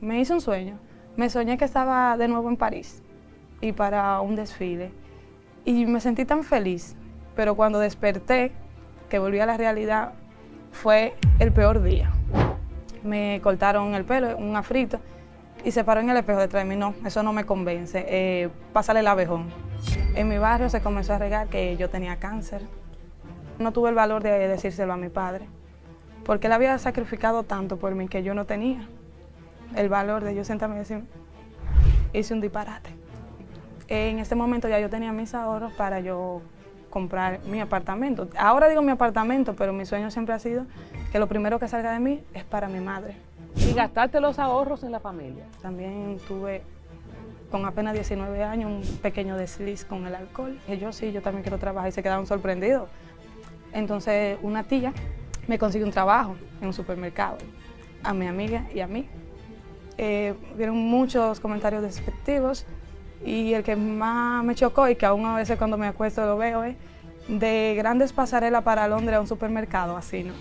me hice un sueño. Me soñé que estaba de nuevo en París y para un desfile. Y me sentí tan feliz, pero cuando desperté, que volví a la realidad, fue el peor día. Me cortaron el pelo, un afrito, y se paró en el espejo detrás de mí. No, eso no me convence, pásale el abejón. En mi barrio se comenzó a regar que yo tenía cáncer. No tuve el valor de decírselo a mi padre, porque él había sacrificado tanto por mí que yo no tenía el valor de yo sentarme y decir, hice un disparate. En este momento ya yo tenía mis ahorros para yo comprar mi apartamento. Ahora digo mi apartamento, pero mi sueño siempre ha sido que lo primero que salga de mí es para mi madre. ¿Y gastaste los ahorros en la familia? También tuve, con apenas 19 años, un pequeño desliz con el alcohol. Y yo también quiero trabajar, y se quedaron sorprendidos. Entonces una tía me consiguió un trabajo en un supermercado, a mi amiga y a mí. Vieron muchos comentarios despectivos y el que más me chocó y que aún a veces cuando me acuesto lo veo es de grandes pasarelas para Londres a un supermercado, así, ¿no?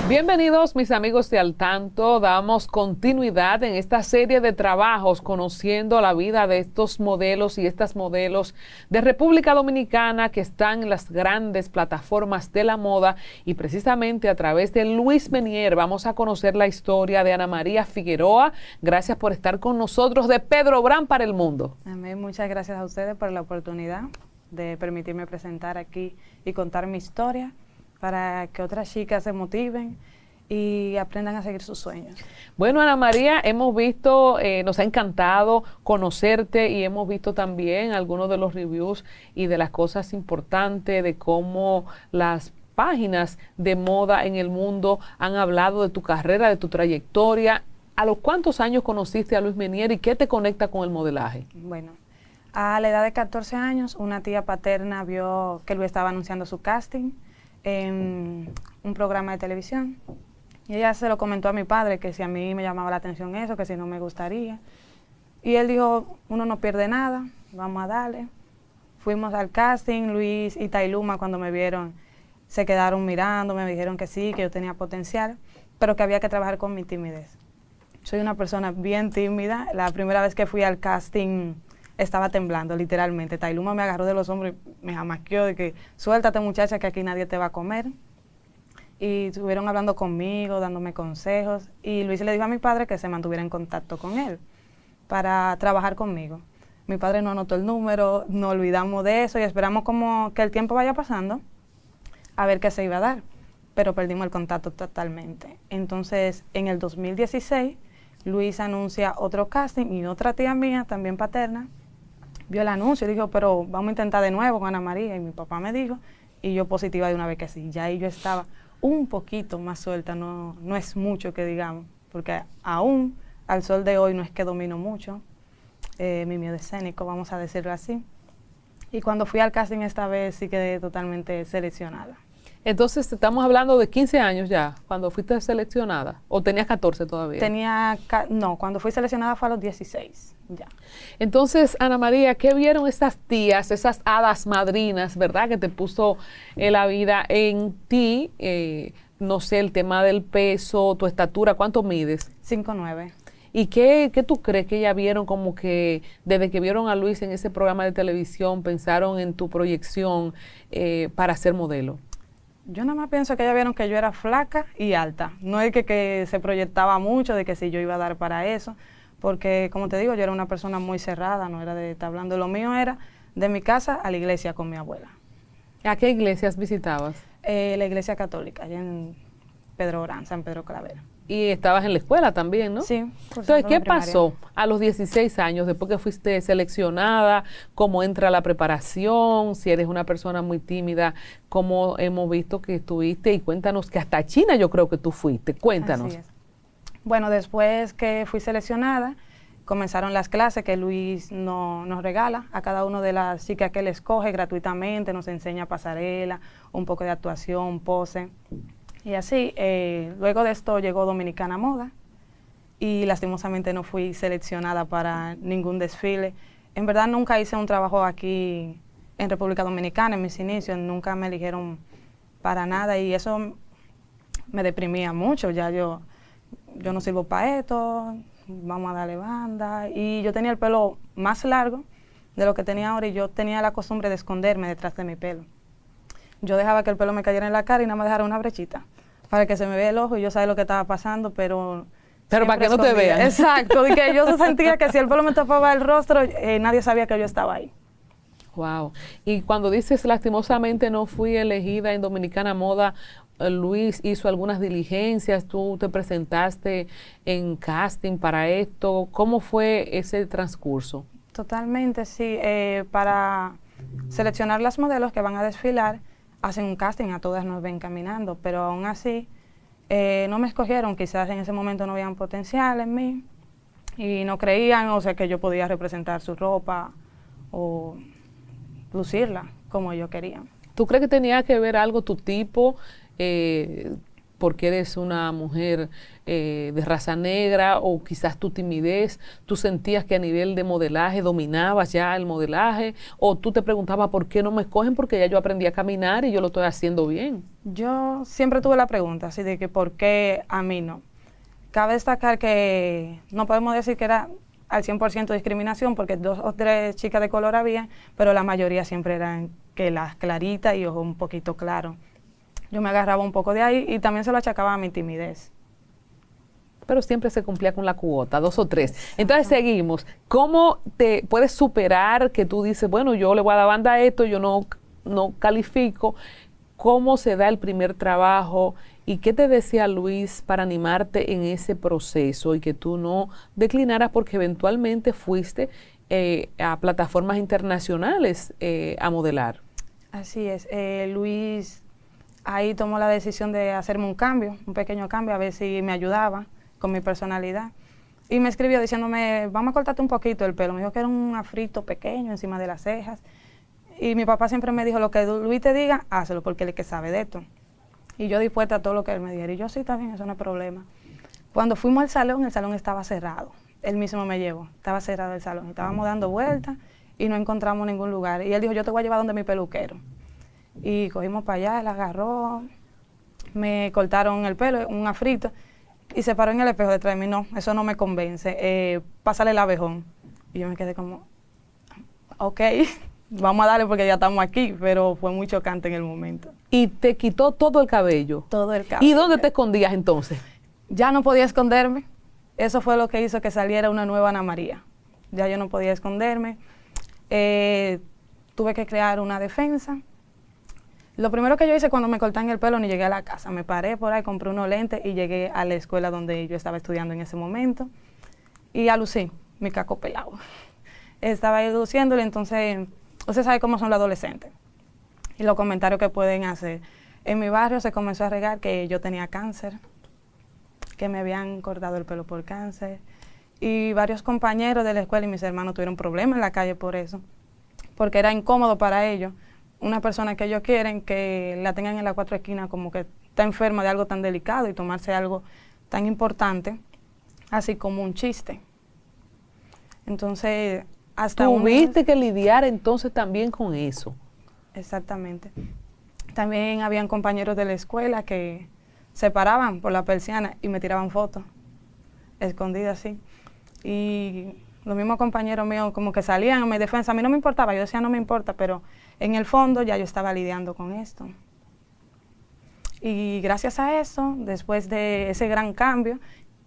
Bienvenidos mis amigos de Al Tanto, damos continuidad en esta serie de trabajos conociendo la vida de estos modelos y estas modelos de República Dominicana que están en las grandes plataformas de la moda y precisamente a través de Luis Menier vamos a conocer la historia de Ana María Figueroa. Gracias por estar con nosotros de Pedro Brán para el mundo. Amén, muchas gracias a ustedes por la oportunidad de permitirme presentar aquí y contar mi historia, para que otras chicas se motiven y aprendan a seguir sus sueños. Bueno, Ana María, hemos visto, nos ha encantado conocerte y hemos visto también algunos de los reviews y de las cosas importantes de cómo las páginas de moda en el mundo han hablado de tu carrera, de tu trayectoria. ¿A los cuántos años conociste a Luis Menier y qué te conecta con el modelaje? Bueno, a la edad de 14 años, una tía paterna vio que Luis estaba anunciando su casting en un programa de televisión. Y ella se lo comentó a mi padre, que si a mí me llamaba la atención eso, que si no me gustaría. Y él dijo, uno no pierde nada, vamos a darle. Fuimos al casting, Luis y Tailuma cuando me vieron se quedaron mirando, me dijeron que sí, que yo tenía potencial, pero que había que trabajar con mi timidez. Soy una persona bien tímida. La primera vez que fui al casting estaba temblando, literalmente. Tailuma me agarró de los hombros y me jamaqueó de que suéltate muchacha, que aquí nadie te va a comer. Y estuvieron hablando conmigo, dándome consejos. Y Luis le dijo a mi padre que se mantuviera en contacto con él para trabajar conmigo. Mi padre no anotó el número, nos olvidamos de eso y esperamos como que el tiempo vaya pasando a ver qué se iba a dar. Pero perdimos el contacto totalmente. Entonces, en el 2016, Luis anuncia otro casting y otra tía mía, también paterna, vio el anuncio y dijo, pero vamos a intentar de nuevo con Ana María. Y mi papá me dijo, y yo positiva de una vez que sí. Ya ahí yo estaba un poquito más suelta, no es mucho que digamos, porque aún al sol de hoy no es que domino mucho mi miedo escénico, vamos a decirlo así. Y cuando fui al casting esta vez sí quedé totalmente seleccionada. Entonces, estamos hablando de 15 años ya, cuando fuiste seleccionada, ¿o tenías 14 todavía? No, cuando fui seleccionada fue a los 16, ya. Entonces, Ana María, ¿qué vieron esas tías, esas hadas madrinas, verdad, que te puso la vida en ti? No sé, el tema del peso, tu estatura, ¿cuánto mides? 5'9". ¿Y qué tú crees que ellas vieron como que desde que vieron a Luis en ese programa de televisión, pensaron en tu proyección para ser modelo? Yo nada más pienso que ellas vieron que yo era flaca y alta. No es que se proyectaba mucho de que si yo iba a dar para eso, porque como te digo, yo era una persona muy cerrada, no era de estar hablando. Lo mío era de mi casa a la iglesia con mi abuela. ¿A qué iglesias visitabas? La iglesia católica, allá en Pedro Brán, San Pedro Clavera. Y estabas en la escuela también, ¿no? Sí. Entonces, ¿qué pasó a los 16 años, después que fuiste seleccionada? ¿Cómo entra la preparación? Si eres una persona muy tímida, ¿cómo hemos visto que estuviste? Y cuéntanos que hasta China yo creo que tú fuiste. Cuéntanos. Así es. Bueno, después que fui seleccionada, comenzaron las clases que Luis nos regala a cada una de las chicas que él escoge gratuitamente, nos enseña pasarela, un poco de actuación, pose. Y así, luego de esto llegó Dominicana Moda y lastimosamente no fui seleccionada para ningún desfile. En verdad nunca hice un trabajo aquí en República Dominicana en mis inicios, nunca me eligieron para nada y eso me deprimía mucho. Ya yo yo no sirvo para esto, vamos a darle banda. Y yo tenía el pelo más largo de lo que tenía ahora y yo tenía la costumbre de esconderme detrás de mi pelo. Yo dejaba que el pelo me cayera en la cara y nada más dejara una brechita para que se me vea el ojo y yo sabía lo que estaba pasando, pero para que no te vean. Exacto, de que yo sentía que si el pelo me tapaba el rostro, nadie sabía que yo estaba ahí. Wow. Y cuando dices lastimosamente no fui elegida en Dominicana Moda, Luis hizo algunas diligencias, tú te presentaste en casting para esto, ¿cómo fue ese transcurso? Totalmente, sí. Para seleccionar las modelos que van a desfilar, hacen un casting, a todas nos ven caminando, pero aún así no me escogieron, quizás en ese momento no veían potencial en mí y no creían, o sea, que yo podía representar su ropa o lucirla como yo quería. ¿Tú crees que tenía que ver algo tu tipo, porque eres una mujer de raza negra, o quizás tu timidez, tú sentías que a nivel de modelaje dominabas ya el modelaje, o tú te preguntabas por qué no me escogen porque ya yo aprendí a caminar y yo lo estoy haciendo bien? Yo siempre tuve la pregunta, así de que por qué a mí no. Cabe destacar que no podemos decir que era al 100% discriminación, porque 2 o 3 chicas de color había, pero la mayoría siempre eran que las claritas y ojos un poquito claros. Yo me agarraba un poco de ahí y también se lo achacaba a mi timidez. Pero siempre se cumplía con la cuota, 2 o 3. Entonces seguimos. ¿Cómo te puedes superar que tú dices, bueno, yo le voy a dar banda a esto, yo no califico? ¿Cómo se da el primer trabajo? ¿Y qué te decía Luis para animarte en ese proceso y que tú no declinaras, porque eventualmente fuiste a plataformas internacionales a modelar? Así es. Luis ahí tomó la decisión de hacerme un cambio, un pequeño cambio, a ver si me ayudaba con mi personalidad. Y me escribió diciéndome, vamos a cortarte un poquito el pelo. Me dijo que era un afrito pequeño encima de las cejas. Y mi papá siempre me dijo, lo que Luis te diga, hazlo, porque él es que sabe de esto. Y yo dispuesta a todo lo que él me dijera. Y yo, sí, está bien, eso no es problema. Cuando fuimos al salón, el salón estaba cerrado. Él mismo me llevó, estaba cerrado el salón. Estábamos dando vueltas y no encontramos ningún lugar. Y él dijo, yo te voy a llevar donde mi peluquero. Y cogimos para allá, él agarró, me cortaron el pelo, un afrito, y se paró en el espejo detrás de mí. No, eso no me convence, pásale el abejón. Y yo me quedé como, ok, vamos a darle porque ya estamos aquí, pero fue muy chocante en el momento. ¿Y te quitó todo el cabello? Todo el cabello. ¿Y dónde te escondías entonces? Ya no podía esconderme. Eso fue lo que hizo que saliera una nueva Ana María. Ya yo no podía esconderme. Tuve que crear una defensa. Lo primero que yo hice cuando me cortaron el pelo, ni llegué a la casa. Me paré por ahí, compré unos lentes y llegué a la escuela donde yo estaba estudiando en ese momento. Y alucí, mi caco pelado. Estaba ahí luciéndole, entonces, usted sabe cómo son los adolescentes. Y los comentarios que pueden hacer. En mi barrio se comenzó a regar que yo tenía cáncer, que me habían cortado el pelo por cáncer. Y varios compañeros de la escuela y mis hermanos tuvieron problemas en la calle por eso, porque era incómodo para ellos. Una persona que ellos quieren que la tengan en la 4 esquinas como que está enferma de algo tan delicado y tomarse algo tan importante, así como un chiste. Entonces, hasta tuviste que lidiar entonces también con eso. Exactamente. También habían compañeros de la escuela que se paraban por la persiana y me tiraban fotos, escondidas así. Y los mismos compañeros míos como que salían a mi defensa. A mí no me importaba, yo decía no me importa, pero en el fondo ya yo estaba lidiando con esto. Y gracias a eso, después de ese gran cambio,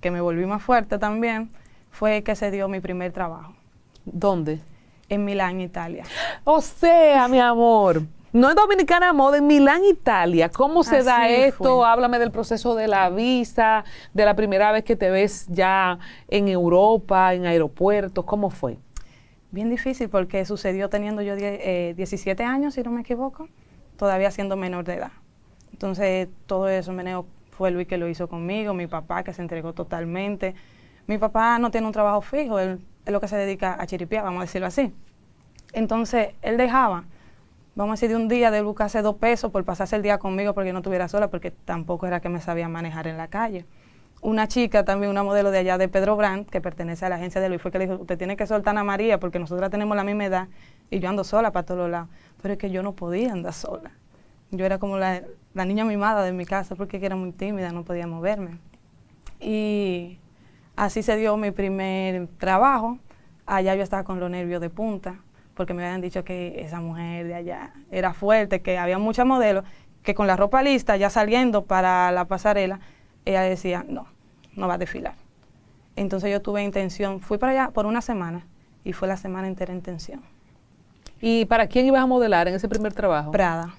que me volví más fuerte también, fue que se dio mi primer trabajo. ¿Dónde? En Milán, Italia. O sea, mi amor, no en Dominicana Moda, en Milán, Italia. ¿Cómo se da esto? Fue. Háblame del proceso de la visa, de la primera vez que te ves ya en Europa, en aeropuertos. ¿Cómo fue? Bien difícil porque sucedió teniendo yo 17 años, si no me equivoco, todavía siendo menor de edad. Entonces, todo eso meneo fue Luis que lo hizo conmigo, mi papá que se entregó totalmente. Mi papá no tiene un trabajo fijo, él es lo que se dedica a chiripiar, vamos a decirlo así. Entonces, él dejaba, vamos a decir, de un día de buscarse 2 pesos por pasarse el día conmigo porque no estuviera sola, porque tampoco era que me sabía manejar en la calle. Una chica también, una modelo de allá de Pedro Brandt, que pertenece a la agencia de Luis, fue que le dijo, usted tiene que soltar a Ana María porque nosotras tenemos la misma edad y yo ando sola para todos lados. Pero es que yo no podía andar sola. Yo era como la niña mimada de mi casa porque era muy tímida, no podía moverme. Y así se dio mi primer trabajo. Allá yo estaba con los nervios de punta, porque me habían dicho que esa mujer de allá era fuerte, que había muchas modelos, que con la ropa lista, ya saliendo para la pasarela, ella decía, no, no va a desfilar. Entonces yo tuve intención, fui para allá por una semana, y fue la semana entera en tensión. ¿Y para quién ibas a modelar en ese primer trabajo? Prada.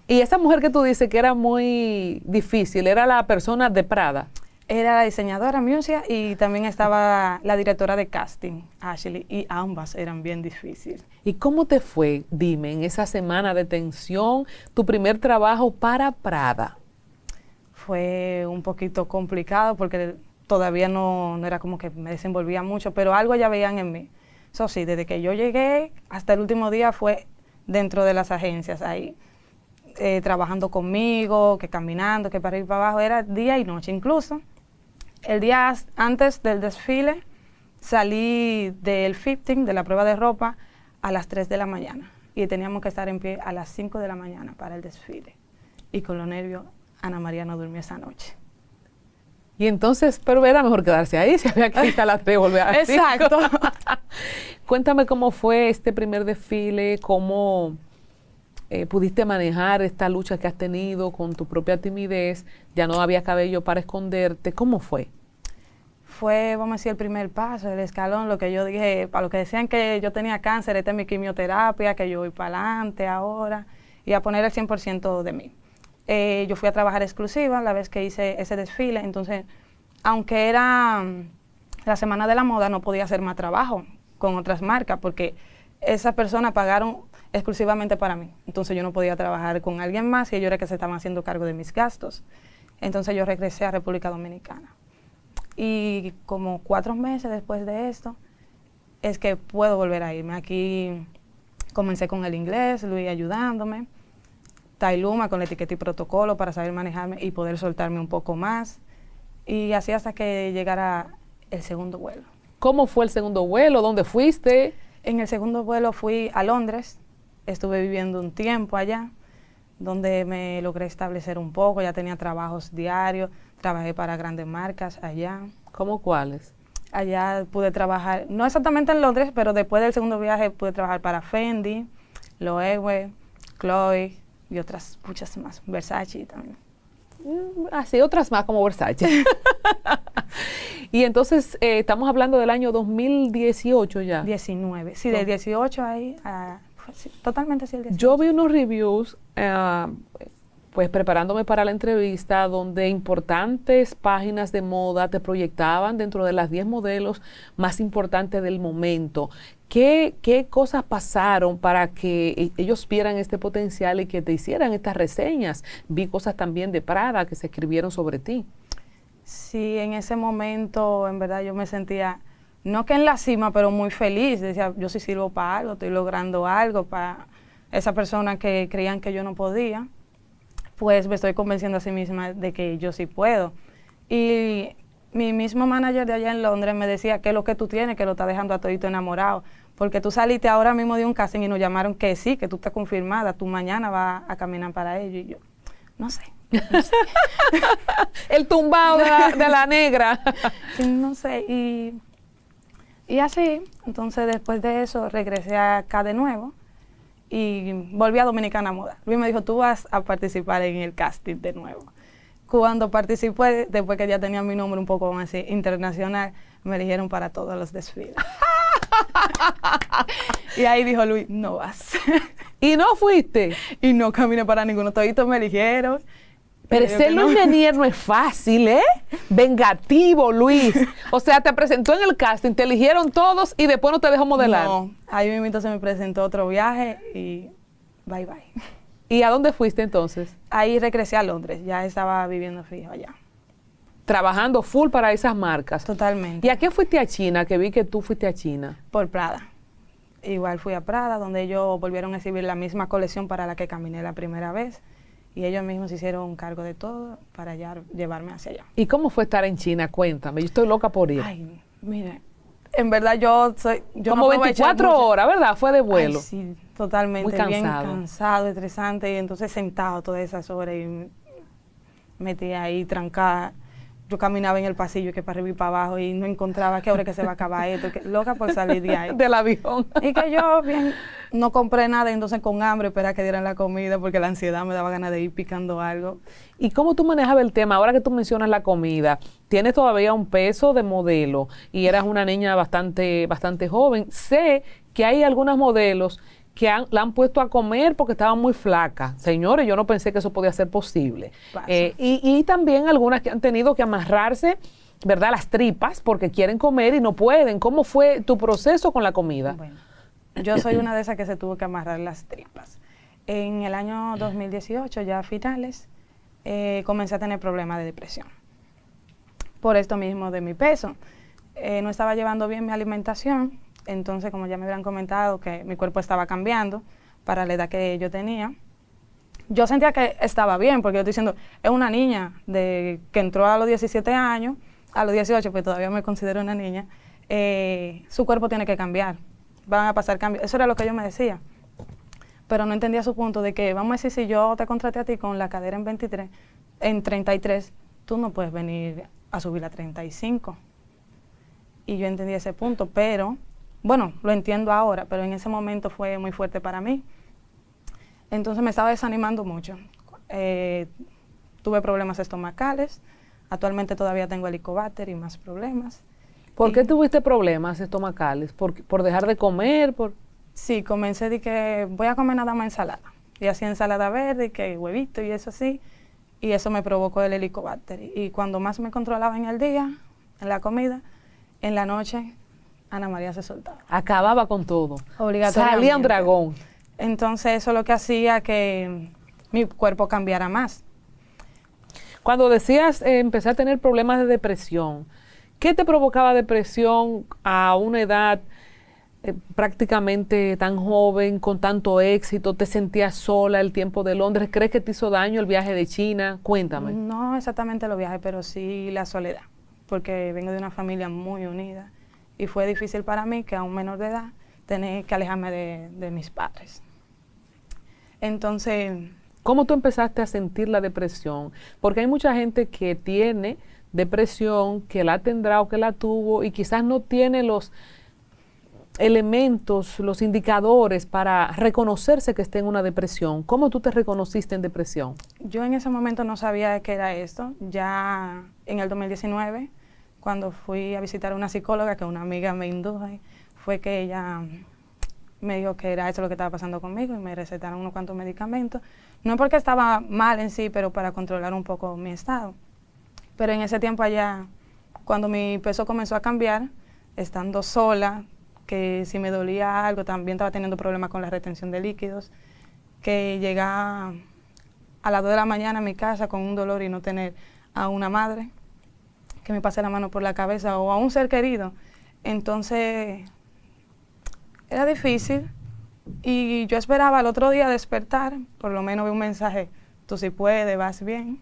Y esa mujer que tú dices que era muy difícil, ¿era la persona de Prada? Era la diseñadora Musia y también estaba la directora de casting, Ashley, y ambas eran bien difíciles. ¿Y cómo te fue, dime, en esa semana de tensión, tu primer trabajo para Prada? Fue un poquito complicado porque todavía no era como que me desenvolvía mucho, pero algo ya veían en mí. Eso sí, desde que yo llegué hasta el último día fue dentro de las agencias, ahí trabajando conmigo, que caminando, que para ir para abajo, era día y noche. Incluso el día antes del desfile salí del fitting, de la prueba de ropa, a las 3 de la mañana y teníamos que estar en pie a las 5 de la mañana para el desfile. Y con los nervios, Ana María no durmió esa noche. Y entonces, pero era mejor quedarse ahí, si había que irse a las 3 y volver a las 5. Exacto. Cuéntame cómo fue este primer desfile, cómo pudiste manejar esta lucha que has tenido con tu propia timidez, ya no había cabello para esconderte, ¿cómo fue? Fue, vamos a decir, el primer paso, el escalón, lo que yo dije, para los que decían que yo tenía cáncer, esta es mi quimioterapia, que yo voy para adelante ahora, y a poner el 100% de mí. Yo fui a trabajar exclusiva la vez que hice ese desfile, entonces, aunque era la Semana de la Moda, no podía hacer más trabajo con otras marcas, porque esas personas pagaron exclusivamente para mí. Entonces yo no podía trabajar con alguien más y ellos era que se estaban haciendo cargo de mis gastos. Entonces yo regresé a República Dominicana. Y como 4 meses después de esto, es que puedo volver a irme. Aquí comencé con el inglés, Luis ayudándome, Tailuma con la etiqueta y protocolo para saber manejarme y poder soltarme un poco más. Y así hasta que llegara el segundo vuelo. ¿Cómo fue el segundo vuelo? ¿Dónde fuiste? En el segundo vuelo fui a Londres, estuve viviendo un tiempo allá, donde me logré establecer un poco, ya tenía trabajos diarios, trabajé para grandes marcas allá. ¿Cómo cuáles? Allá pude trabajar, no exactamente en Londres, pero después del segundo viaje pude trabajar para Fendi, Loewe, Chloe y otras muchas más, Versace también. Así, otras más como Versace. Y entonces, estamos hablando del año 2018 ya. 19, sí, del 18 ahí, sí, totalmente sí, el 18. Yo vi unos reviews, pues preparándome para la entrevista, donde importantes páginas de moda te proyectaban dentro de las 10 modelos más importantes del momento. ¿Qué cosas pasaron para que ellos vieran este potencial y que te hicieran estas reseñas? Vi cosas también de Prada que se escribieron sobre ti. Sí, en ese momento, en verdad, yo me sentía, no que en la cima, pero muy feliz. Decía, yo sí sirvo para algo, estoy logrando algo para esa persona que creían que yo no podía. Pues me estoy convenciendo a sí misma de que yo sí puedo. Y mi mismo manager de allá en Londres me decía, ¿qué es lo que tú tienes? Que lo está dejando a todito enamorado. Porque tú saliste ahora mismo de un casting y nos llamaron que sí, que tú estás confirmada, tú mañana vas a caminar para ello. Y yo, no sé. No sé. El tumbado de la negra. No sé. Y así, entonces después de eso regresé acá de nuevo y volví a Dominicana Moda. Luis me dijo, tú vas a participar en el casting de nuevo. Cuando participé, después que ya tenía mi nombre un poco más internacional, me eligieron para todos los desfiles. Y ahí dijo Luis, no vas. ¿Y no fuiste? Y no caminé para ninguno, toditos me eligieron. Pero ser Luis Menier no es fácil, ¿eh? Vengativo, Luis. O sea, te presentó en el casting, te eligieron todos y después no te dejó modelar. No, ahí mismo se me presentó otro viaje y bye bye. ¿Y a dónde fuiste entonces? Ahí regresé a Londres, ya estaba viviendo fijo allá. Trabajando full para esas marcas. Totalmente. ¿Y a qué fuiste a China? Que vi que tú fuiste a China. Por Prada. Igual fui a Prada, donde ellos volvieron a exhibir la misma colección para la que caminé la primera vez. Y ellos mismos se hicieron cargo de todo para llevarme hacia allá. ¿Y cómo fue estar en China? Cuéntame, yo estoy loca por ir. Ay, mire, en verdad yo como no 24 horas, ¿verdad? Fue de vuelo. Ay, sí, totalmente. Muy cansado. Bien cansado, estresante, y entonces sentado todas esas horas. metida ahí, trancada. Yo caminaba en el pasillo que para arriba y para abajo y no encontraba qué hora que se va a acabar esto, loca por salir de ahí. Del avión. Y que yo bien, no compré nada, entonces con hambre esperaba que dieran la comida porque la ansiedad me daba ganas de ir picando algo. ¿Y cómo tú manejabas el tema? Ahora que tú mencionas la comida, tienes todavía un peso de modelo y eras una niña bastante joven. Sé que hay algunos modelos que la han puesto a comer porque estaban muy flacas. Señores, yo no pensé que eso podía ser posible. Y también algunas que han tenido que amarrarse, ¿verdad?, las tripas porque quieren comer y no pueden. ¿Cómo fue tu proceso con la comida? Bueno, yo soy una de esas que se tuvo que amarrar las tripas. En el año 2018, ya a finales, comencé a tener problemas de depresión. Por esto mismo de mi peso. No estaba llevando bien mi alimentación. Entonces, como ya me habían comentado que mi cuerpo estaba cambiando para la edad que yo tenía, yo sentía que estaba bien, porque yo estoy diciendo, es una niña que entró a los 17 años, a los 18, pues todavía me considero una niña, su cuerpo tiene que cambiar, van a pasar cambios. Eso era lo que yo me decía. Pero no entendía su punto de que, vamos a decir, si yo te contraté a ti con la cadera en 33, tú no puedes venir a subir a 35. Y yo entendí ese punto, pero... Bueno, lo entiendo ahora, pero en ese momento fue muy fuerte para mí. Entonces me estaba desanimando mucho. Tuve problemas estomacales. Actualmente todavía tengo Helicobacter y más problemas. ¿Por qué tuviste problemas estomacales? ¿Por dejar de comer? Sí, comencé de que voy a comer nada más ensalada. Y hacía ensalada verde, que huevito y eso así. Y eso me provocó el Helicobacter. Y cuando más me controlaba en el día, en la comida, en la noche... Ana María se soltaba. Acababa con todo. Obligatoriamente. Salía un dragón. Entonces eso es lo que hacía que mi cuerpo cambiara más. Cuando decías empecé a tener problemas de depresión, ¿qué te provocaba depresión a una edad prácticamente tan joven, con tanto éxito? ¿Te sentías sola el tiempo de Londres? ¿Crees que te hizo daño el viaje de China? Cuéntame. No exactamente los viajes, pero sí la soledad, porque vengo de una familia muy unida. Y fue difícil para mí, que a un menor de edad, tener que alejarme de mis padres. Entonces... ¿Cómo tú empezaste a sentir la depresión? Porque hay mucha gente que tiene depresión, que la tendrá o que la tuvo, y quizás no tiene los elementos, los indicadores para reconocerse que está en una depresión. ¿Cómo tú te reconociste en depresión? Yo en ese momento no sabía qué era esto. Ya en el 2019... Cuando fui a visitar a una psicóloga, que una amiga me indujo, fue que ella me dijo que era eso lo que estaba pasando conmigo y me recetaron unos cuantos medicamentos. No porque estaba mal en sí, pero para controlar un poco mi estado. Pero en ese tiempo allá, cuando mi peso comenzó a cambiar, estando sola, que si me dolía algo, también estaba teniendo problemas con la retención de líquidos, que llegaba a las 2 de la mañana a mi casa con un dolor y no tener a una madre que me pase la mano por la cabeza o a un ser querido. Entonces, era difícil y yo esperaba al otro día despertar, por lo menos vi un mensaje, tú sí puedes, vas bien.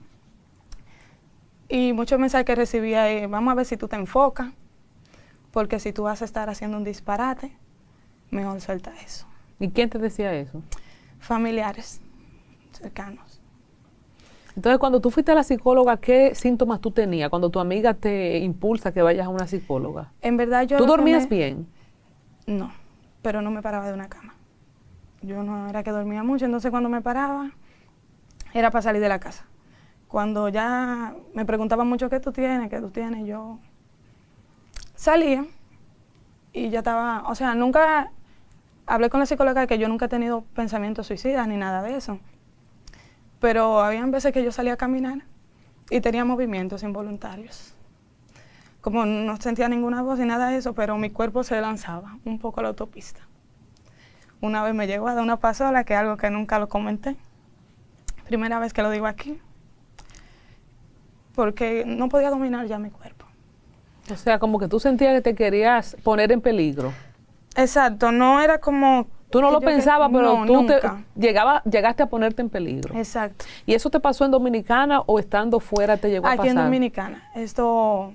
Y muchos mensajes que recibía, vamos a ver si tú te enfocas, porque si tú vas a estar haciendo un disparate, mejor suelta eso. ¿Y quién te decía eso? Familiares cercanos. Entonces, cuando tú fuiste a la psicóloga, ¿qué síntomas tú tenías? Cuando tu amiga te impulsa que vayas a una psicóloga. En verdad yo... ¿Tú dormías bien? No, pero no me paraba de una cama. Yo no era que dormía mucho, entonces cuando me paraba, era para salir de la casa. Cuando ya me preguntaban mucho qué tú tienes, yo salía y ya estaba... O sea, nunca... Hablé con la psicóloga de que yo nunca he tenido pensamientos suicidas ni nada de eso. Pero habían veces que yo salía a caminar y tenía movimientos involuntarios. Como no sentía ninguna voz ni nada de eso, pero mi cuerpo se lanzaba un poco a la autopista. Una vez me llegó a dar una pasola, que es algo que nunca lo comenté. Primera vez que lo digo aquí. Porque no podía dominar ya mi cuerpo. O sea, como que tú sentías que te querías poner en peligro. Exacto, no era como... Tú no lo pensabas, pero tú llegaste a ponerte en peligro. Exacto. ¿Y eso te pasó en Dominicana o estando fuera te llegó a pasar? Aquí en Dominicana. Esto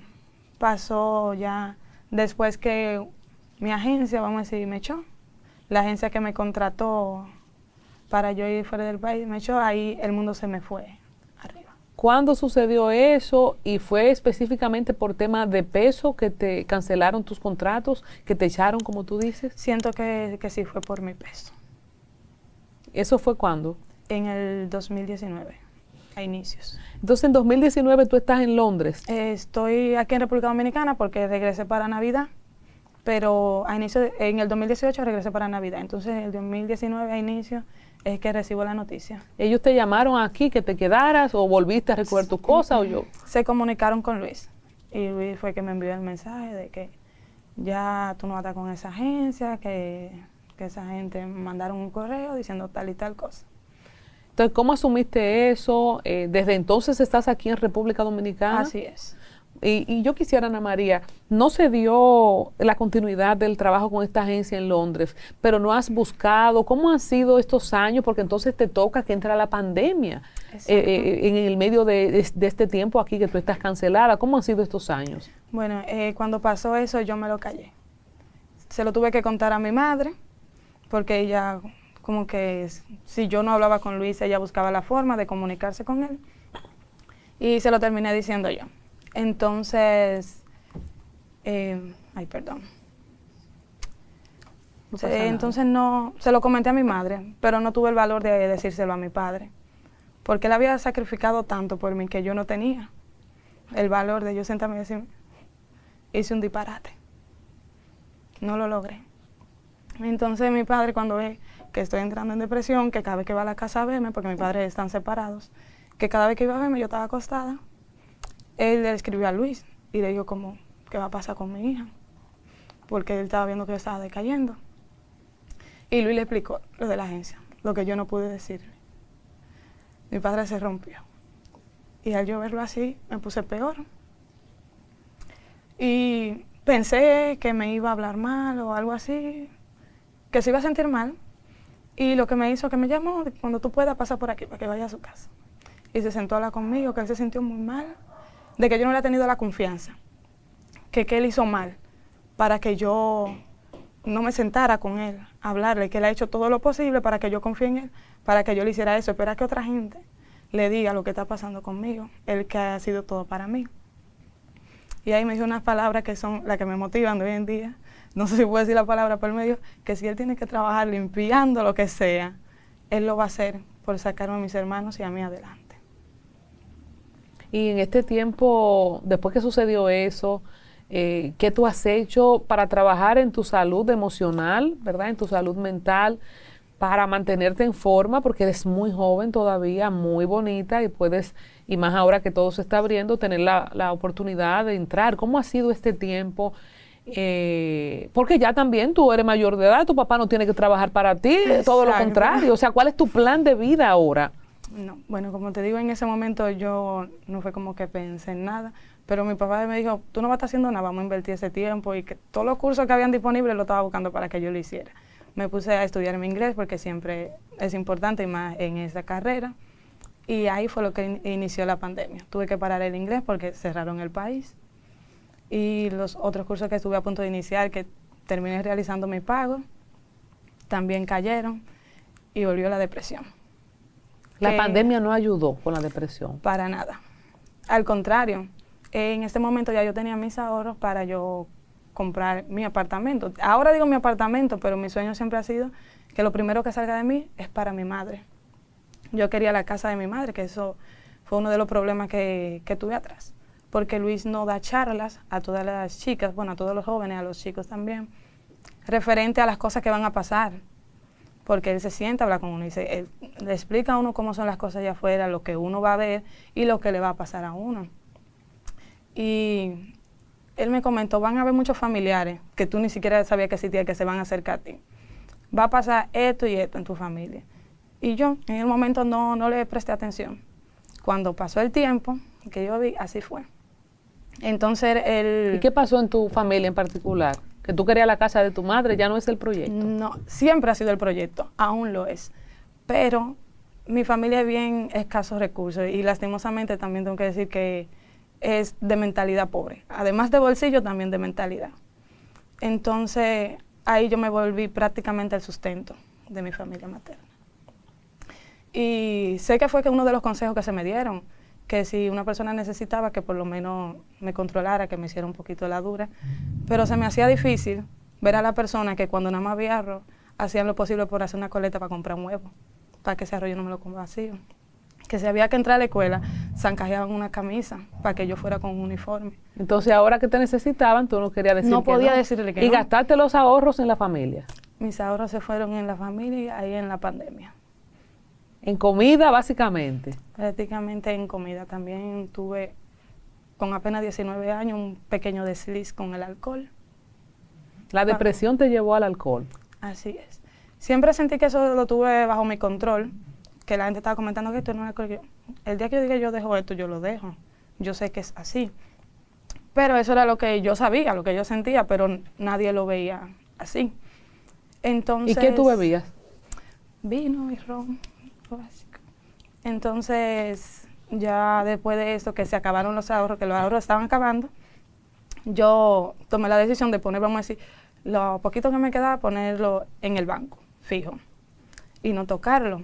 pasó ya después que mi agencia, vamos a decir, me echó. La agencia que me contrató para yo ir fuera del país me echó. Ahí el mundo se me fue arriba. ¿Cuándo sucedió eso? ¿Y fue específicamente por tema de peso que te cancelaron tus contratos, que te echaron, como tú dices? Siento que sí fue por mi peso. ¿Eso fue cuándo? En el 2019, a inicios. Entonces, en 2019 tú estás en Londres. Estoy aquí en República Dominicana porque regresé para Navidad, pero en el 2018 regresé para Navidad. Entonces, en el 2019 a inicio es que recibo la noticia. ¿Ellos te llamaron aquí que te quedaras o volviste a recoger tus cosas o yo? Se comunicaron con Luis y Luis fue que me envió el mensaje de que ya tú no vas a estar con esa agencia, que esa gente mandaron un correo diciendo tal y tal cosa. Entonces, ¿cómo asumiste eso? Desde entonces estás aquí en República Dominicana. Así es. Y yo quisiera, Ana María, no se dio la continuidad del trabajo con esta agencia en Londres, pero no has buscado, ¿cómo han sido estos años? Porque entonces te toca que entra la pandemia en el medio de este tiempo aquí que tú estás cancelada. ¿Cómo han sido estos años? Bueno, cuando pasó eso yo me lo callé. Se lo tuve que contar a mi madre, porque ella como que si yo no hablaba con Luis, ella buscaba la forma de comunicarse con él. Y se lo terminé diciendo yo. Entonces, perdón. Entonces no, se lo comenté a mi madre, pero no tuve el valor de decírselo a mi padre, porque él había sacrificado tanto por mí que yo no tenía el valor de yo sentarme y decir, hice un disparate, no lo logré. Entonces mi padre, cuando ve que estoy entrando en depresión, que cada vez que va a la casa a verme, porque mis padres están separados, que cada vez que iba a verme yo estaba acostada, él le escribió a Luis y le dijo como, ¿qué va a pasar con mi hija? Porque él estaba viendo que yo estaba decayendo. Y Luis le explicó lo de la agencia, lo que yo no pude decirle. Mi padre se rompió. Y al yo verlo así, me puse peor. Y pensé que me iba a hablar mal o algo así, que se iba a sentir mal. Y lo que me hizo, que me llamó, cuando tú puedas pasar por aquí, para que vaya a su casa. Y se sentó a hablar conmigo, que él se sintió muy mal, de que yo no le he tenido la confianza, que él hizo mal, para que yo no me sentara con él, a hablarle, que él ha hecho todo lo posible para que yo confíe en él, para que yo le hiciera eso, espera que otra gente le diga lo que está pasando conmigo, él que ha sido todo para mí. Y ahí me dijo unas palabras que son las que me motivan hoy en día, no sé si puedo decir la palabra por medio, que si él tiene que trabajar limpiando lo que sea, él lo va a hacer por sacarme a mis hermanos y a mí adelante. Y en este tiempo, después que sucedió eso, ¿qué tú has hecho para trabajar en tu salud emocional, verdad, en tu salud mental, para mantenerte en forma? Porque eres muy joven todavía, muy bonita y puedes, y más ahora que todo se está abriendo, tener la oportunidad de entrar. ¿Cómo ha sido este tiempo? Porque ya también tú eres mayor de edad, tu papá no tiene que trabajar para ti, todo lo contrario. O sea, ¿cuál es tu plan de vida ahora? No, bueno, como te digo, en ese momento yo no fue como que pensé en nada, pero mi papá me dijo, tú no vas a estar haciendo nada, vamos a invertir ese tiempo, y que todos los cursos que habían disponibles lo estaba buscando para que yo lo hiciera. Me puse a estudiar mi inglés porque siempre es importante, y más en esa carrera, y ahí fue lo que inició la pandemia. Tuve que parar el inglés porque cerraron el país, y los otros cursos que estuve a punto de iniciar, que terminé realizando mi pago, también cayeron, y volvió la depresión. La pandemia no ayudó con la depresión. Para nada. Al contrario, en este momento ya yo tenía mis ahorros para yo comprar mi apartamento. Ahora digo mi apartamento, pero mi sueño siempre ha sido que lo primero que salga de mí es para mi madre. Yo quería la casa de mi madre, que eso fue uno de los problemas que tuve atrás. Porque Luis no da charlas a todas las chicas, bueno, a todos los jóvenes, a los chicos también, referente a las cosas que van a pasar. Porque él se sienta a hablar con uno y él le explica a uno cómo son las cosas allá afuera, lo que uno va a ver y lo que le va a pasar a uno. Y él me comentó, van a haber muchos familiares que tú ni siquiera sabías que existían, que se van a acercar a ti. Va a pasar esto y esto en tu familia. Y yo en el momento no le presté atención. Cuando pasó el tiempo que yo vi, así fue. Entonces él... ¿Y qué pasó en tu familia en particular? Que tú querías la casa de tu madre, ya no es el proyecto. No, siempre ha sido el proyecto, aún lo es. Pero mi familia es bien escasos recursos y lastimosamente también tengo que decir que es de mentalidad pobre. Además de bolsillo, también de mentalidad. Entonces, ahí yo me volví prácticamente el sustento de mi familia materna. Y sé que fue uno de los consejos que se me dieron, que si una persona necesitaba que por lo menos me controlara, que me hiciera un poquito la dura, pero se me hacía difícil ver a la persona que cuando nada más había arroz, hacían lo posible por hacer una coleta para comprar un huevo, para que ese arroz yo no me lo coma vacío. Que si había que entrar a la escuela, zancajeaban una camisa para que yo fuera con un uniforme. Entonces, ahora que te necesitaban, tú no querías decir No que podía no. decirle que y no. gastaste los ahorros en la familia. Mis ahorros se fueron en la familia y ahí en la pandemia. En comida, básicamente. Prácticamente en comida. También tuve, con apenas 19 años, un pequeño desliz con el alcohol. La depresión te llevó al alcohol. Así es. Siempre sentí que eso lo tuve bajo mi control, que la gente estaba comentando que esto no es alcohol. El día que yo diga yo dejo esto, yo lo dejo. Yo sé que es así. Pero eso era lo que yo sabía, lo que yo sentía, pero nadie lo veía así. Entonces, ¿Y qué tú bebías? Vino y ron, lo básico. Entonces, ya después de eso, que se acabaron los ahorros, que los ahorros estaban acabando, yo tomé la decisión de poner, vamos a decir, lo poquito que me quedaba, ponerlo en el banco, fijo, y no tocarlo.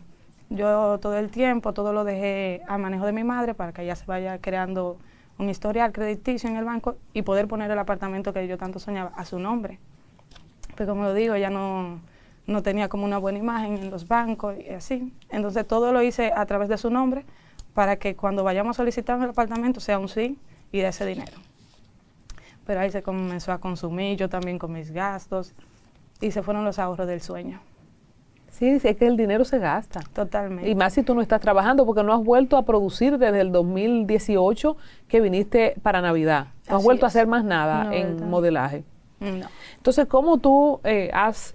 Yo todo el tiempo, todo lo dejé a manejo de mi madre para que ella se vaya creando un historial crediticio en el banco y poder poner el apartamento que yo tanto soñaba a su nombre. Pero como lo digo, ella no tenía como una buena imagen en los bancos y así. Entonces todo lo hice a través de su nombre para que cuando vayamos a solicitar el apartamento sea un sí y de ese dinero. Pero ahí se comenzó a consumir, yo también con mis gastos y se fueron los ahorros del sueño. Sí, es que el dinero se gasta. Totalmente. Y más si tú no estás trabajando, porque no has vuelto a producir desde el 2018 que viniste para Navidad. No has Así vuelto a es. hacer más nada No, en ¿verdad? modelaje. No. Entonces, ¿cómo tú has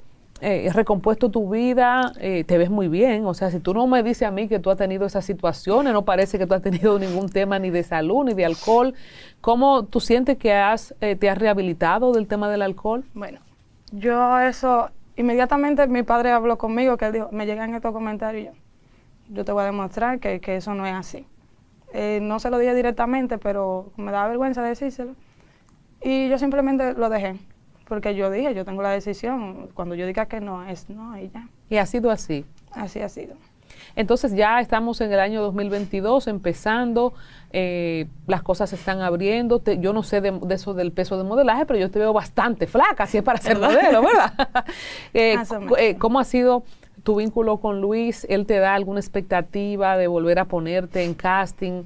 recompuesto tu vida? Te ves muy bien. O sea, si tú no me dices a mí que tú has tenido esas situaciones, no parece que tú has tenido ningún tema ni de salud ni de alcohol. ¿Cómo tú sientes que te has rehabilitado del tema del alcohol? Bueno, yo eso, inmediatamente mi padre habló conmigo, que él dijo, me llegan estos comentarios, yo te voy a demostrar que eso no es así. No se lo dije directamente, pero me daba vergüenza decírselo. Y yo simplemente lo dejé, porque yo dije, yo tengo la decisión, cuando yo diga que no, es no, y ya. Y ha sido así. Así ha sido. Entonces ya estamos en el año 2022, empezando, las cosas se están abriendo. Yo no sé de eso del peso de modelaje, pero yo te veo bastante flaca, si es para ser modelo, ¿verdad? ¿Cómo ha sido tu vínculo con Luis? ¿Él te da alguna expectativa de volver a ponerte en casting?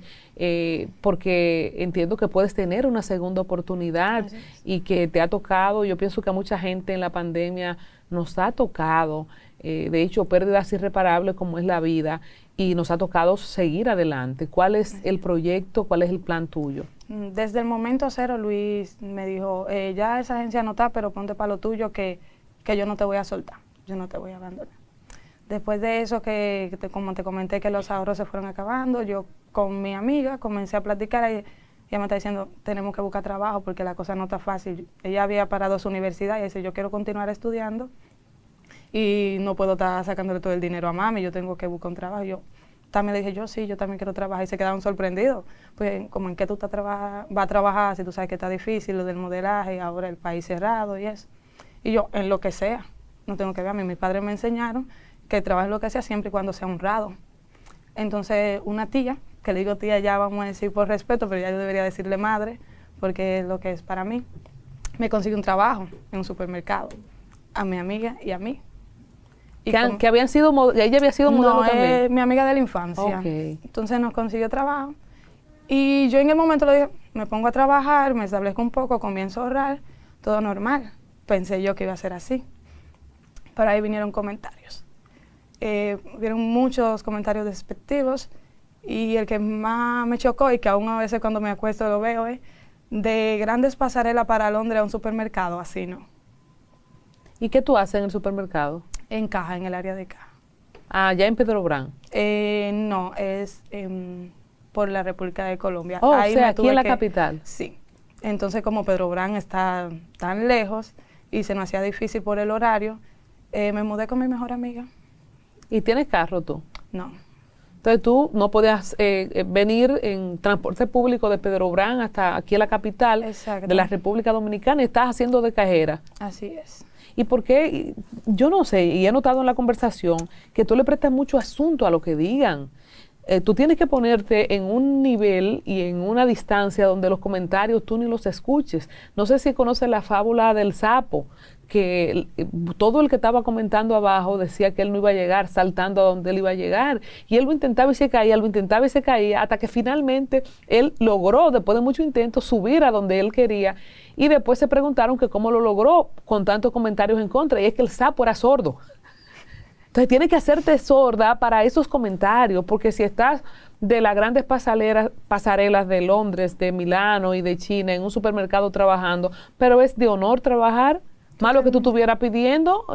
Porque entiendo que puedes tener una segunda oportunidad y que te ha tocado. Yo pienso que a mucha gente en la pandemia nos ha tocado, de hecho, pérdidas irreparables como es la vida, y nos ha tocado seguir adelante. ¿Cuál es el proyecto? ¿Cuál es el plan tuyo? Desde el momento cero, Luis me dijo, ya esa agencia no está, pero ponte para lo tuyo que yo no te voy a soltar, yo no te voy a abandonar. Después de eso, como te comenté, que los ahorros se fueron acabando, yo con mi amiga comencé a platicar y ella me está diciendo, tenemos que buscar trabajo porque la cosa no está fácil. Ella había parado su universidad y dice, yo quiero continuar estudiando y no puedo estar sacándole todo el dinero a mami, yo tengo que buscar un trabajo. Yo también le dije, yo también quiero trabajar, y se quedaron sorprendidos. Pues, como en qué tú vas a trabajar si tú sabes que está difícil lo del modelaje, ahora el país cerrado y eso. Y yo, en lo que sea, no tengo que ver a mí. Mis padres me enseñaron que trabaje en lo que sea siempre y cuando sea honrado. Entonces, una tía, que le digo tía ya vamos a decir por respeto, pero ya yo debería decirle madre, porque es lo que es para mí, me consiguió un trabajo en un supermercado, a mi amiga y a mí. Y que habían sido, ella había sido modelo también. Mi amiga de la infancia. Okay. Entonces nos consiguió trabajo. Y yo en el momento le dije, me pongo a trabajar, me establezco un poco, comienzo a ahorrar, todo normal. Pensé yo que iba a ser así. Pero ahí vinieron comentarios. Vieron muchos comentarios despectivos y el que más me chocó y que aún a veces cuando me acuesto lo veo es de grandes pasarelas para Londres a un supermercado, así no. ¿Y qué tú haces en el supermercado? En Caja, en el área de Caja. Ah, ya en Pedro Brán. No, es por la República de Colombia. Oh, ahí o sea, aquí en la capital. Sí. Entonces, como Pedro Brán está tan lejos y se nos hacía difícil por el horario, me mudé con mi mejor amiga. ¿Y tienes carro tú? No. Entonces tú no podías venir en transporte público de Pedro Brán hasta aquí a la capital de la República Dominicana y estás haciendo de cajera. Así es. ¿Y por qué? Yo no sé, y he notado en la conversación que tú le prestas mucho asunto a lo que digan. tú tienes que ponerte en un nivel y en una distancia donde los comentarios tú ni los escuches. No sé si conoces la fábula del sapo, que todo el que estaba comentando abajo decía que él no iba a llegar, saltando a donde él iba a llegar. Y él lo intentaba y se caía, lo intentaba y se caía, hasta que finalmente él logró, después de muchos intentos, subir a donde él quería. Y después se preguntaron que cómo lo logró con tantos comentarios en contra. Y es que el sapo era sordo. Entonces tienes que hacerte sorda para esos comentarios, porque si estás de las grandes pasarelas de Londres, de Milano y de China en un supermercado trabajando, pero es de honor trabajar, más lo que tú estuvieras pidiendo,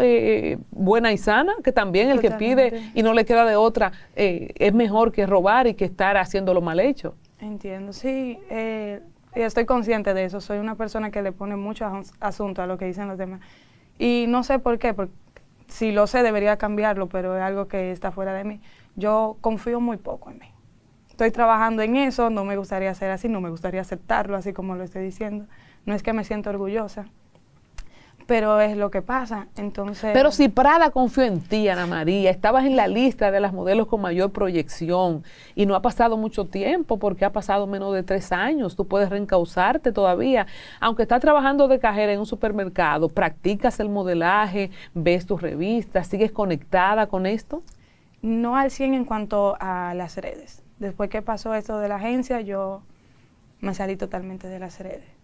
buena y sana, que también el que pide y no le queda de otra, es mejor que robar y que estar haciéndolo mal hecho. Entiendo, sí, estoy consciente de eso, soy una persona que le pone mucho asunto a lo que dicen los demás. Y no sé por qué, porque si lo sé debería cambiarlo, pero es algo que está fuera de mí. Yo confío muy poco en mí. Estoy trabajando en eso, no me gustaría ser así, no me gustaría aceptarlo así como lo estoy diciendo. No es que me siento orgullosa, pero es lo que pasa, entonces... Pero si Prada confió en ti, Ana María, estabas en la lista de las modelos con mayor proyección y no ha pasado mucho tiempo porque ha pasado menos de 3 años, tú puedes reencauzarte todavía. Aunque estás trabajando de cajera en un supermercado, ¿practicas el modelaje, ves tus revistas, sigues conectada con esto? No al 100 en cuanto a las redes. Después que pasó esto de la agencia, yo me salí totalmente de las redes.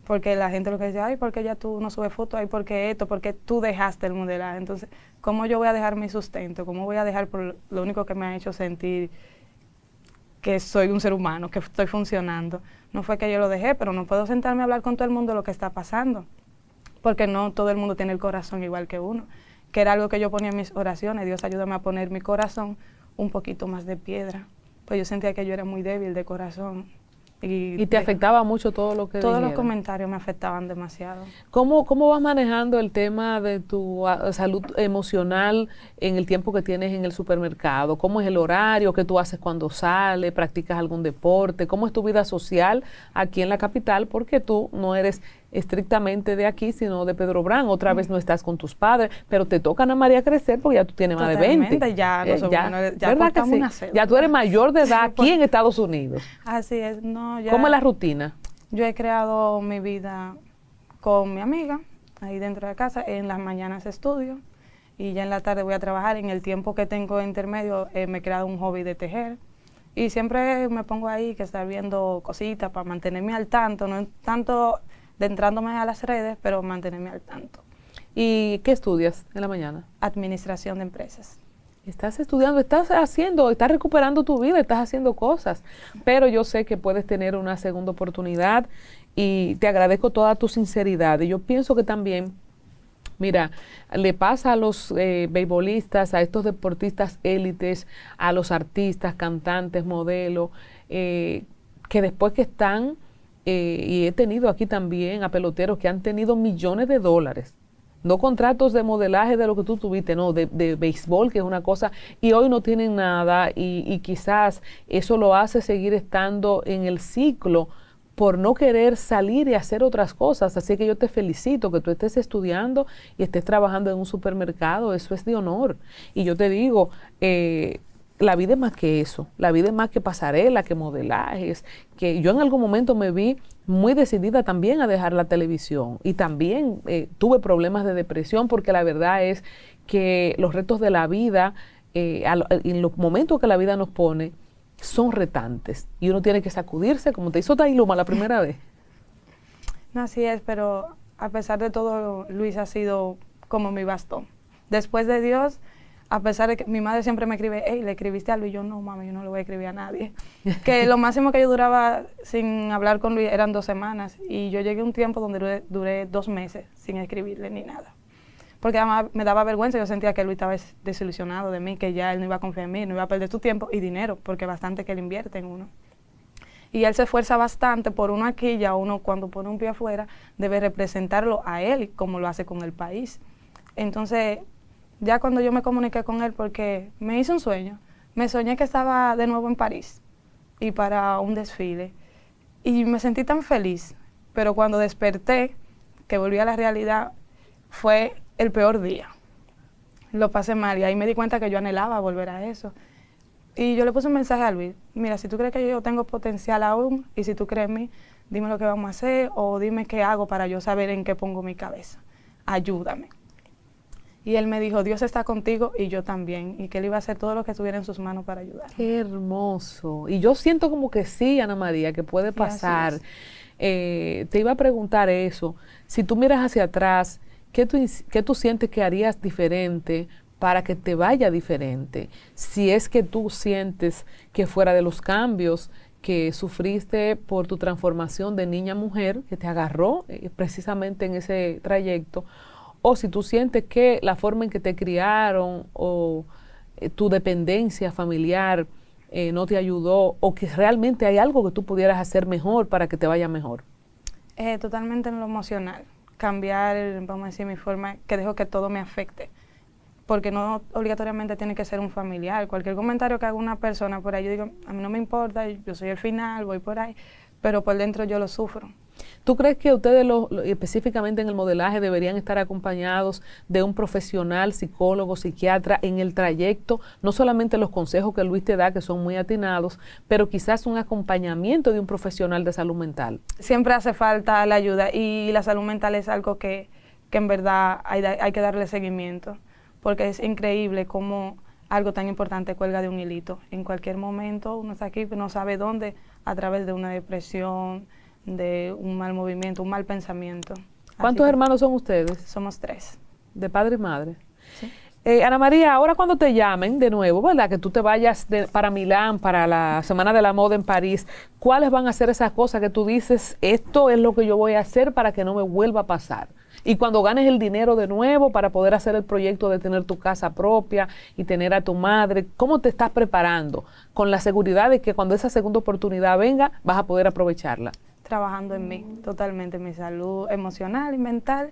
Porque la gente lo que dice, ay, ¿por qué ya tú no subes fotos? Ay, ¿por qué esto? ¿Por qué tú dejaste el modelaje? Entonces, ¿cómo yo voy a dejar mi sustento? ¿Cómo voy a dejar por lo único que me ha hecho sentir que soy un ser humano, que estoy funcionando? No fue que yo lo dejé, pero no puedo sentarme a hablar con todo el mundo de lo que está pasando. Porque no todo el mundo tiene el corazón igual que uno. Que era algo que yo ponía en mis oraciones. Dios, ayúdame a poner mi corazón un poquito más de piedra. Pues yo sentía que yo era muy débil de corazón. ¿Y te afectaba mucho todo lo que Todos dijeron? los comentarios me afectaban demasiado. ¿Cómo vas manejando el tema de tu salud emocional en el tiempo que tienes en el supermercado? ¿Cómo es el horario? ¿Qué tú haces cuando sales? ¿Practicas algún deporte? ¿Cómo es tu vida social aquí en la capital? Porque tú no eres estrictamente de aquí, sino de Pedro Brán. Otra vez no estás con tus padres, pero te toca, Ana María, crecer porque ya tú tienes más de 20. Ya ¿verdad que sí? Ya tú eres mayor de edad aquí en Estados Unidos. Así es. No, ya. ¿Cómo es la rutina? Yo he creado mi vida con mi amiga, ahí dentro de casa. En las mañanas estudio y ya en la tarde voy a trabajar. En el tiempo que tengo intermedio me he creado un hobby de tejer. Y siempre me pongo ahí que estar viendo cositas para mantenerme al tanto, no tanto de entrándome a las redes, pero mantenerme al tanto. ¿Y qué estudias en la mañana? Administración de empresas. Estás estudiando, estás recuperando tu vida, estás haciendo cosas, pero yo sé que puedes tener una segunda oportunidad y te agradezco toda tu sinceridad. Y yo pienso que también, mira, le pasa a los beisbolistas, a estos deportistas élites, a los artistas, cantantes, modelos, que después que están, y he tenido aquí también a peloteros que han tenido millones de dólares, no contratos de modelaje de lo que tú tuviste, no, de béisbol, que es una cosa, y hoy no tienen nada, y quizás eso lo hace seguir estando en el ciclo por no querer salir y hacer otras cosas. Así que yo te felicito que tú estés estudiando y estés trabajando en un supermercado, eso es de honor. Y yo te digo, la vida es más que eso, la vida es más que pasarela, que modelajes, que yo en algún momento me vi muy decidida también a dejar la televisión y también tuve problemas de depresión porque la verdad es que los retos de la vida, en los momentos que la vida nos pone, son retantes y uno tiene que sacudirse, como te hizo Tailuma la primera vez. No, así es, pero a pesar de todo, Luis ha sido como mi bastón. Después de Dios, a pesar de que mi madre siempre me escribe, hey, ¿le escribiste a Luis? Yo, no, mami, yo no le voy a escribir a nadie. Que lo máximo que yo duraba sin hablar con Luis eran 2 semanas. Y yo llegué a un tiempo donde duré 2 meses sin escribirle ni nada. Porque además me daba vergüenza, yo sentía que Luis estaba desilusionado de mí, que ya él no iba a confiar en mí, no iba a perder su tiempo y dinero, porque bastante que él invierte en uno. Y él se esfuerza bastante por uno aquí, ya uno cuando pone un pie afuera debe representarlo a él como lo hace con el país. Entonces, ya cuando yo me comuniqué con él, porque me hice un sueño, me soñé que estaba de nuevo en París y para un desfile y me sentí tan feliz, pero cuando desperté, que volví a la realidad, fue el peor día. Lo pasé mal y ahí me di cuenta que yo anhelaba volver a eso. Y yo le puse un mensaje a Luis, mira, si tú crees que yo tengo potencial aún y si tú crees en mí, dime lo que vamos a hacer o dime qué hago para yo saber en qué pongo mi cabeza. Ayúdame. Y él me dijo, Dios está contigo y yo también, y que él iba a hacer todo lo que estuviera en sus manos para ayudar. Qué hermoso. Y yo siento como que sí, Ana María, que puede pasar. Te iba a preguntar eso. Si tú miras hacia atrás, ¿qué tú sientes que harías diferente para que te vaya diferente? Si es que tú sientes que fuera de los cambios que sufriste por tu transformación de niña a mujer, que te agarró precisamente en ese trayecto, o si tú sientes que la forma en que te criaron o tu dependencia familiar no te ayudó, o que realmente hay algo que tú pudieras hacer mejor para que te vaya mejor. Totalmente en lo emocional. Cambiar, vamos a decir, mi forma, que dejo que todo me afecte. Porque no obligatoriamente tiene que ser un familiar. Cualquier comentario que haga una persona por ahí, yo digo, a mí no me importa, yo soy el final, voy por ahí, pero por dentro yo lo sufro. ¿Tú crees que ustedes, específicamente en el modelaje, deberían estar acompañados de un profesional, psicólogo, psiquiatra, en el trayecto? No solamente los consejos que Luis te da, que son muy atinados, pero quizás un acompañamiento de un profesional de salud mental. Siempre hace falta la ayuda y la salud mental es algo que en verdad hay que darle seguimiento, porque es increíble cómo algo tan importante cuelga de un hilito. En cualquier momento uno está aquí, pero no sabe dónde, a través de una depresión, de un mal movimiento, un mal pensamiento. ¿Cuántos hermanos son ustedes? Somos 3. ¿De padre y madre? Sí. Ana María, ahora cuando te llamen de nuevo, ¿verdad? Que tú te vayas para Milán, para la Semana de la Moda en París, ¿cuáles van a ser esas cosas que tú dices, esto es lo que yo voy a hacer para que no me vuelva a pasar? Y cuando ganes el dinero de nuevo para poder hacer el proyecto de tener tu casa propia y tener a tu madre, ¿cómo te estás preparando? Con la seguridad de que cuando esa segunda oportunidad venga, vas a poder aprovecharla. Trabajando en mí, totalmente, en mi salud emocional y mental,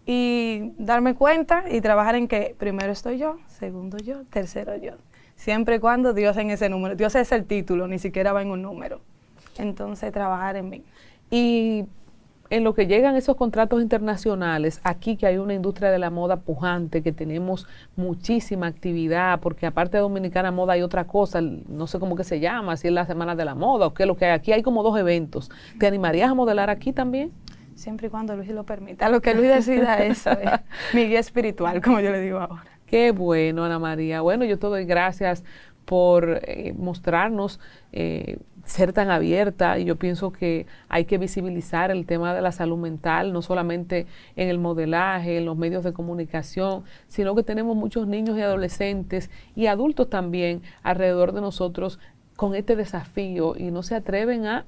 y darme cuenta y trabajar en que primero estoy yo, segundo yo, tercero yo. Siempre y cuando Dios en ese número, Dios es el título, ni siquiera va en un número. Entonces, trabajar en mí. Y en lo que llegan esos contratos internacionales, aquí que hay una industria de la moda pujante, que tenemos muchísima actividad, porque aparte de Dominicana Moda hay otra cosa, no sé cómo que se llama, si es la Semana de la Moda o qué es lo que hay. Aquí hay como 2 eventos. ¿Te animarías a modelar aquí también? Siempre y cuando Luis lo permita. Lo que Luis decida eso es mi guía espiritual, como yo le digo ahora. Qué bueno, Ana María. Bueno, yo te doy gracias por mostrarnos ser tan abierta, y yo pienso que hay que visibilizar el tema de la salud mental, no solamente en el modelaje, en los medios de comunicación, sino que tenemos muchos niños y adolescentes y adultos también alrededor de nosotros con este desafío y no se atreven a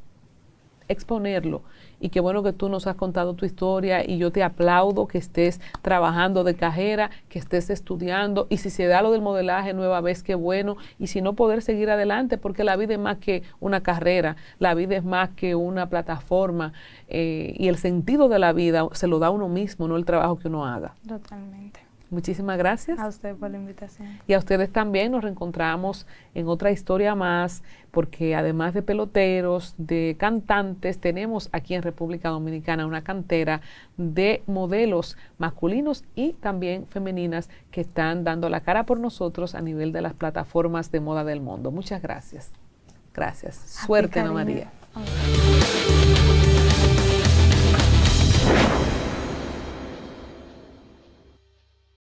exponerlo. Y qué bueno que tú nos has contado tu historia, y yo te aplaudo que estés trabajando de cajera, que estés estudiando, y si se da lo del modelaje nueva vez, qué bueno, y si no, poder seguir adelante, porque la vida es más que una carrera, la vida es más que una plataforma, y el sentido de la vida se lo da uno mismo, no el trabajo que uno haga. Totalmente. Muchísimas gracias. A usted por la invitación. Y a ustedes también. Nos reencontramos en otra historia más, porque además de peloteros, de cantantes, tenemos aquí en República Dominicana una cantera de modelos masculinos y también femeninas que están dando la cara por nosotros a nivel de las plataformas de moda del mundo. Muchas gracias. Gracias. Suerte, Ana María.